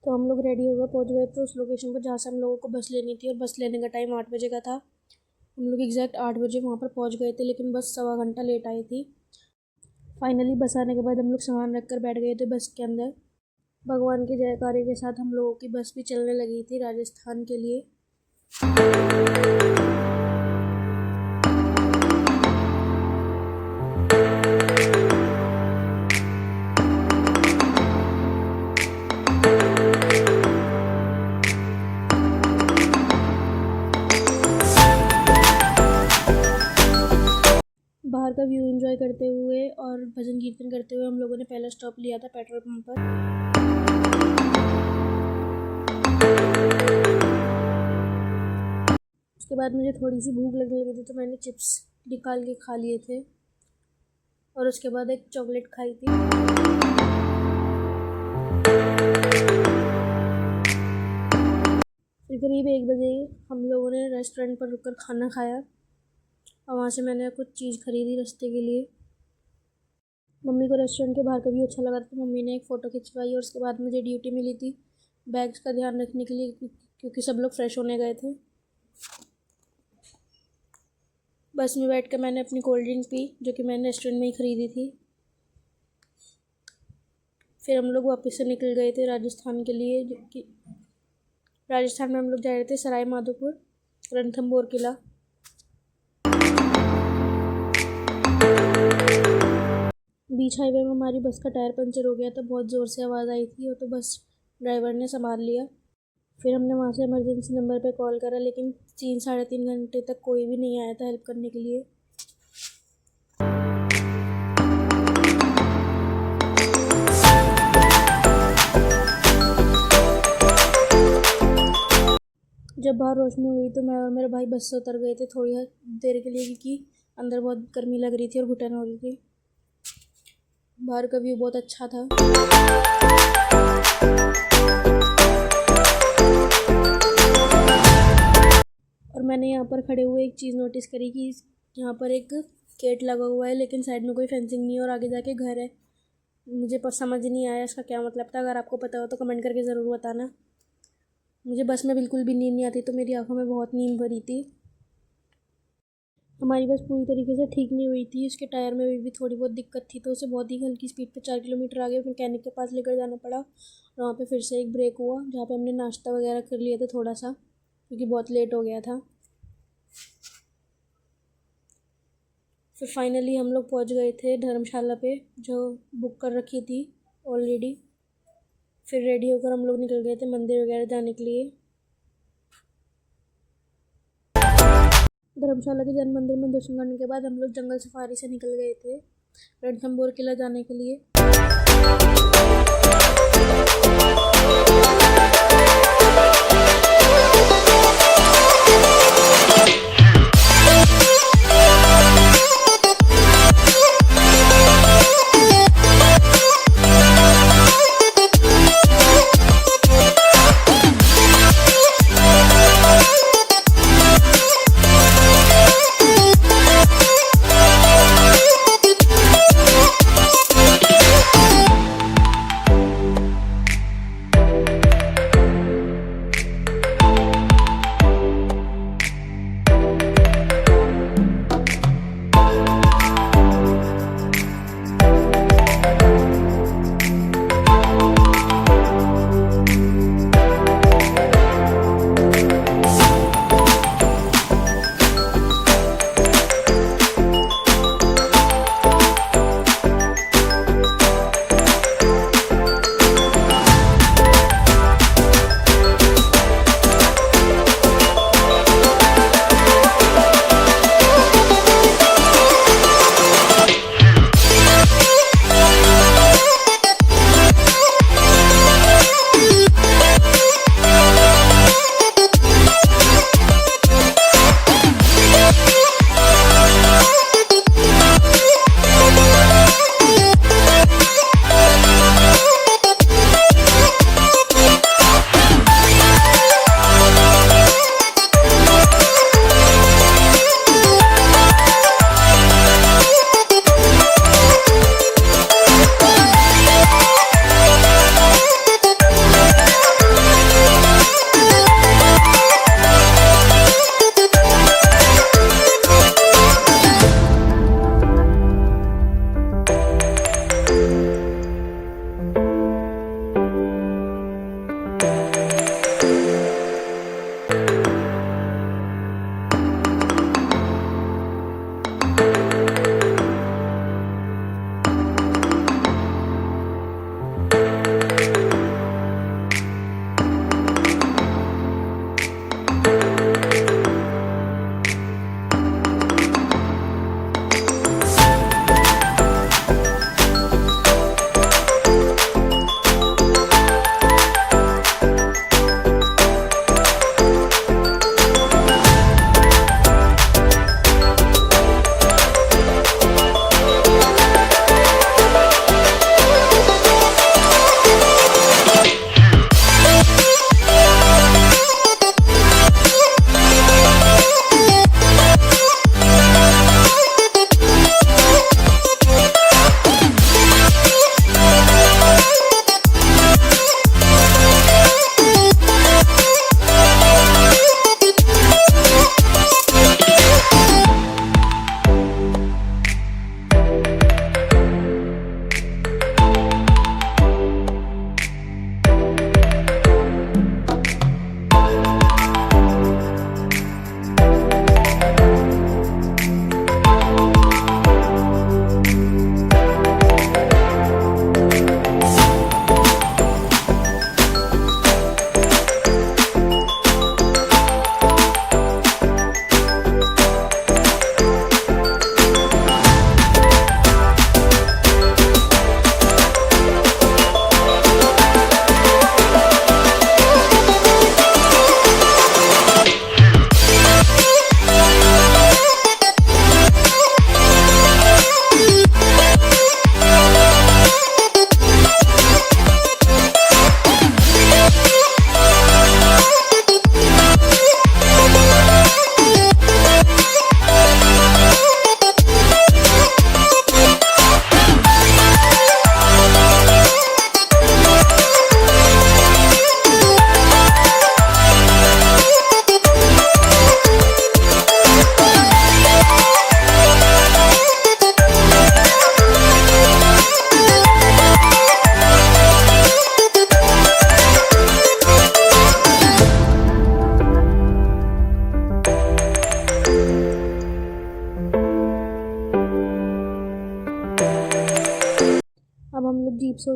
तो हम लोग रेडी होकर पहुंच गए थे उस लोकेशन पर जहाँ से हम लोगों को बस लेनी थी, और बस लेने का टाइम 8 बजे का था। हम लोग एग्जैक्ट 8 बजे वहाँ पर पहुँच गए थे, लेकिन बस सवा घंटा लेट आई थी। फाइनली बस आने के बाद हम लोग सामान रख कर बैठ गए थे बस के अंदर। भगवान के जयकारे के साथ हम लोगों की बस भी चलने लगी थी राजस्थान के लिए। बाहर का व्यू एंजॉय करते हुए और भजन कीर्तन करते हुए हम लोगों ने पहला स्टॉप लिया था पेट्रोल पंप पर। उसके बाद मुझे थोड़ी सी भूख लगने लगी थी, तो मैंने चिप्स निकाल के खा लिए थे, और उसके बाद एक चॉकलेट खाई थी। फिर करीब 1 बजे हम लोगों ने रेस्टोरेंट पर रुककर खाना खाया, और वहाँ से मैंने कुछ चीज़ खरीदी रास्ते के लिए। मम्मी को रेस्टोरेंट के बाहर का व्यू अच्छा लगा था, तो मम्मी ने एक फ़ोटो खिंचवाई, और उसके बाद मुझे ड्यूटी मिली थी बैग्स का ध्यान रखने के लिए, क्योंकि सब लोग फ्रेश होने गए थे। बस में बैठ कर मैंने अपनी कोल्ड ड्रिंक पी, जो कि मैंने रेस्टोरेंट में ही ख़रीदी थी। फिर हम लोग वापस से निकल गए थे राजस्थान के लिए, जो कि राजस्थान में हम लोग जा रहे थे सराय माधोपुर, रणथंभौर किला। बीच हाईवे में हमारी बस का टायर पंचर हो गया था, बहुत ज़ोर से आवाज़ आई थी, और तो बस ड्राइवर ने संभाल लिया। फिर हमने वहाँ से इमरजेंसी नंबर पे कॉल करा, लेकिन 3-3.5 घंटे तक कोई भी नहीं आया था हेल्प करने के लिए। जब बाहर रोशनी हुई तो मैं और मेरे भाई बस से उतर गए थे थोड़ी देर के लिए, क्योंकि अंदर बहुत गर्मी लग रही थी और घुटन हो रही थी। बाहर का व्यू बहुत अच्छा था। और मैंने यहाँ पर खड़े हुए एक चीज़ नोटिस करी कि यहाँ पर एक गेट लगा हुआ है, लेकिन साइड में कोई फेंसिंग नहीं है, और आगे जाके घर है। मुझे समझ नहीं आया इसका क्या मतलब था। अगर आपको पता हो तो कमेंट करके ज़रूर बताना। मुझे बस में बिल्कुल भी नींद नहीं आती, तो मेरी आंखों में बहुत नींद भरी थी। हमारी बस पूरी तरीके से ठीक नहीं हुई थी, उसके टायर में भी थोड़ी बहुत दिक्कत थी, तो उसे बहुत ही हल्की स्पीड पे 4 किलोमीटर आगे मैकेनिक के पास लेकर जाना पड़ा। और वहाँ पे फिर से एक ब्रेक हुआ, जहाँ पे हमने नाश्ता वगैरह कर लिया था थोड़ा सा, क्योंकि बहुत लेट हो गया था। फिर फाइनली हम लोग पहुँच गए थे धर्मशाला पे, जो बुक कर रखी थी ऑलरेडी। फिर रेडी होकर हम लोग निकल गए थे मंदिर वगैरह जाने के लिए। धर्मशाला के जैन मंदिर में दर्शन करने के बाद हम लोग जंगल सफारी से निकल गए थे रणथंभौर किला जाने के लिए।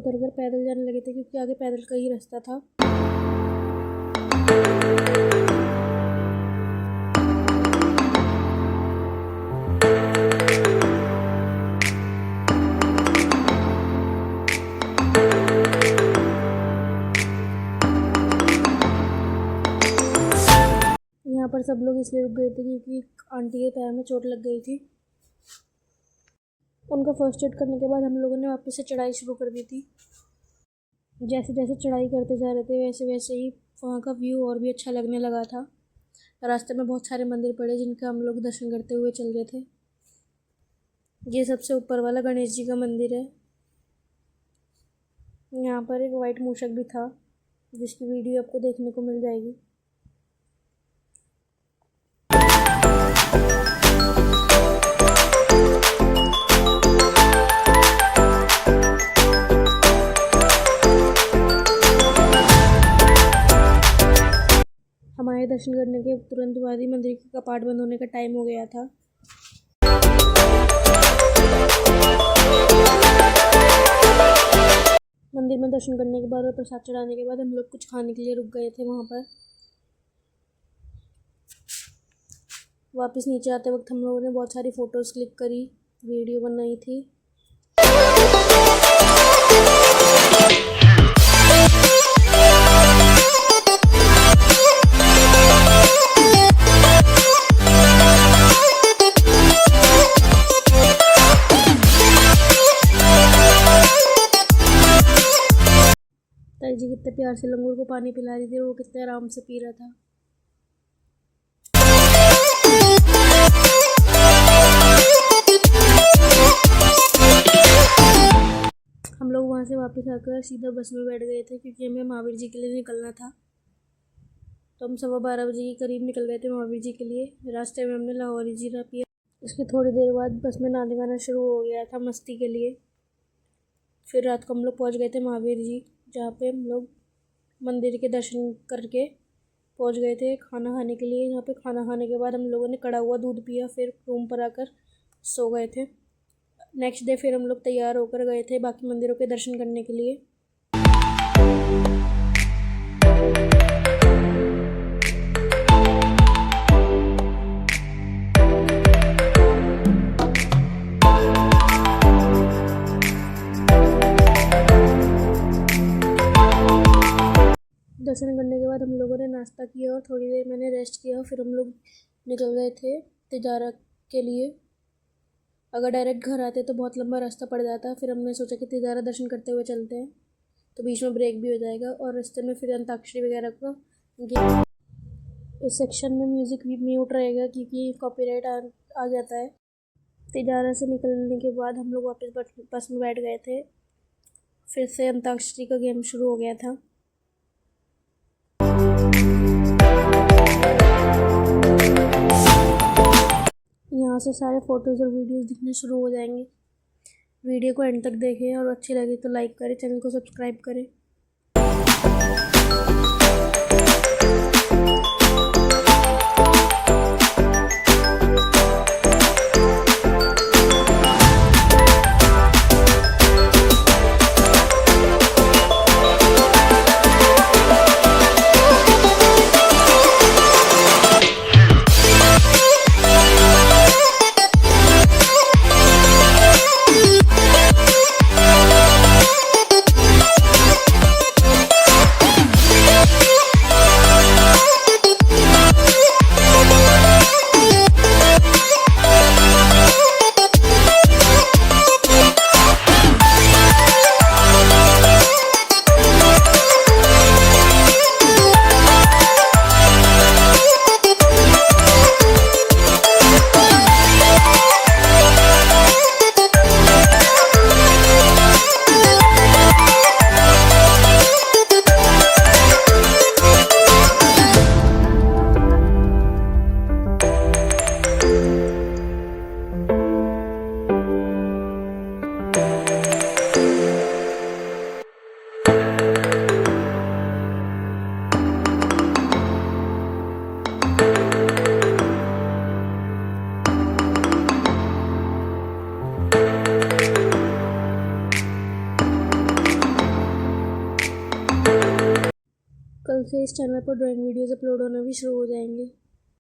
उतर कर पैदल जाने लगे थे क्योंकि आगे पैदल का ही रास्ता था। यहाँ पर सब लोग इसलिए रुक गए थे क्योंकि आंटी के पैर में चोट लग गई थी। उनका फर्स्ट एड करने के बाद हम लोगों ने वापस से चढ़ाई शुरू कर दी थी। जैसे जैसे चढ़ाई करते जा रहे थे वैसे वैसे ही वहाँ का व्यू और भी अच्छा लगने लगा था। रास्ते में बहुत सारे मंदिर पड़े जिनका हम लोग दर्शन करते हुए चल रहे थे। ये सबसे ऊपर वाला गणेश जी का मंदिर है। यहाँ पर एक वाइट मूषक भी था जिसकी वीडियो आपको देखने को मिल जाएगी। हमारे दर्शन करने के तुरंत बाद ही मंदिर के कपाट बंद होने का टाइम हो गया था। मंदिर में दर्शन करने के बाद और प्रसाद चढ़ाने के बाद हम लोग कुछ खाने के लिए रुक गए थे वहाँ पर। वापस नीचे आते वक्त हम लोगों ने बहुत सारी फ़ोटोज़ क्लिक करी, वीडियो बनाई थी। ताई जी कितने प्यार से लंगूर को पानी पिला रही थी और वो कितने आराम से पी रहा था। हम लोग वहाँ से वापस आकर सीधा बस में बैठ गए थे क्योंकि हमें महावीर जी के लिए निकलना था। तो हम 12:15 बजे के करीब निकल गए थे महावीर जी के लिए। रास्ते में हमने लाहौरी जीरा पिया। उसके थोड़ी देर बाद बस में नाच गाना शुरू हो गया था मस्ती के लिए। फिर रात को हम लोग पहुँच गए थे महावीर जी, जहाँ पे हम लोग मंदिर के दर्शन करके पहुँच गए थे खाना खाने के लिए। यहाँ पे खाना खाने के बाद हम लोगों ने कड़ा हुआ दूध पिया, फिर रूम पर आकर सो गए थे। नेक्स्ट डे फिर हम लोग तैयार होकर गए थे बाकी मंदिरों के दर्शन करने के लिए। दर्शन करने के बाद हम लोगों ने नाश्ता किया और थोड़ी देर मैंने रेस्ट किया। फिर हम लोग निकल गए थे तिजारा के लिए। अगर डायरेक्ट घर आते तो बहुत लंबा रास्ता पड़ जाता। फिर हमने सोचा कि तिजारा दर्शन करते हुए चलते हैं, तो बीच में ब्रेक भी हो जाएगा और रास्ते में फिर अंताक्षरी वगैरह का गेम। इस सेक्शन में म्यूज़िक भी म्यूट रहेगा क्योंकि कॉपीराइट आ जाता है। तिजारा से निकलने के बाद हम लोग वापस बस में बैठ गए थे। फिर से अंताक्षरी का गेम शुरू हो गया था। यहाँ से सारे फ़ोटोज़ और वीडियोज़ दिखने शुरू हो जाएंगे। वीडियो को एंड तक देखें और अच्छी लगे तो लाइक करें, चैनल को सब्सक्राइब करें। कल से इस चैनल पर ड्राइंग वीडियोज़ अपलोड होना भी शुरू हो जाएंगे।